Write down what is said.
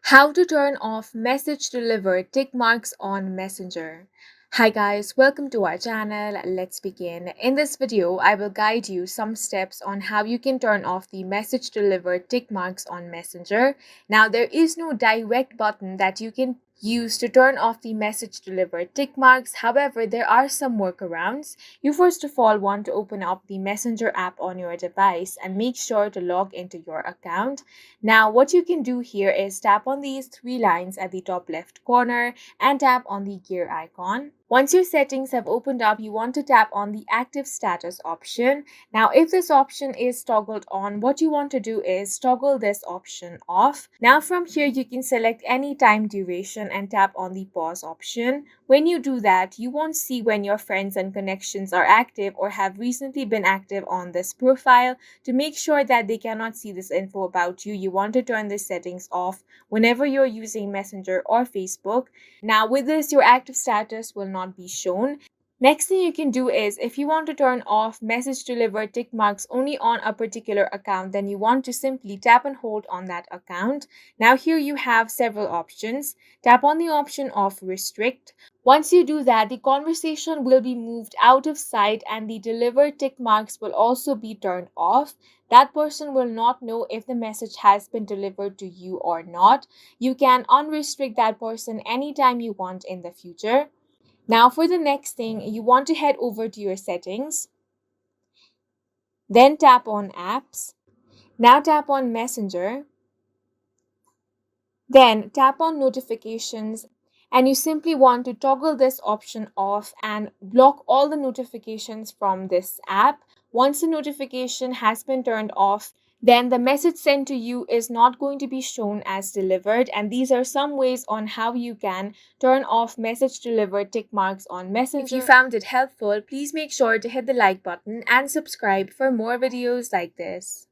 How to turn off message delivered tick marks on Messenger. Hi guys, welcome to our channel. Let's begin. In this video, I will guide you some steps on how you can turn off the message delivered tick marks on Messenger. Now, there is no direct button that you can use to turn off the message delivered tick marks. However, there are some workarounds. You first of all want to open up the Messenger app on your device and make sure to log into your account. Now, what you can do here is tap on these three lines at the top left corner and tap on the gear icon. Once your settings have opened up, you want to tap on the active status option. Now, if this option is toggled on, what you want to do is toggle this option off. Now, from here, you can select any time duration and tap on the pause option. When you do that, you won't see when your friends and connections are active or have recently been active on this profile. To make sure that they cannot see this info about you, you want to turn the settings off whenever you're using Messenger or Facebook. Now, with this, your active status will not be shown. Next thing you can do is if you want to turn off message delivered tick marks only on a particular account, then you want to simply tap and hold on that account. Now, here you have several options. Tap on the option of restrict. Once you do that, the conversation will be moved out of sight and the delivered tick marks will also be turned off. That person will not know if the message has been delivered to you or not. You can unrestrict that person anytime you want in the future. Now, for the next thing, you want to head over to your settings, then tap on apps. Now tap on Messenger, then tap on notifications, and you simply want to toggle this option off and block all the notifications from this app. Once the notification has been turned off, then the message sent to you is not going to be shown as delivered. And these are some ways on how you can turn off message delivered tick marks on Messenger. If you found it helpful, please make sure to hit the like button and subscribe for more videos like this.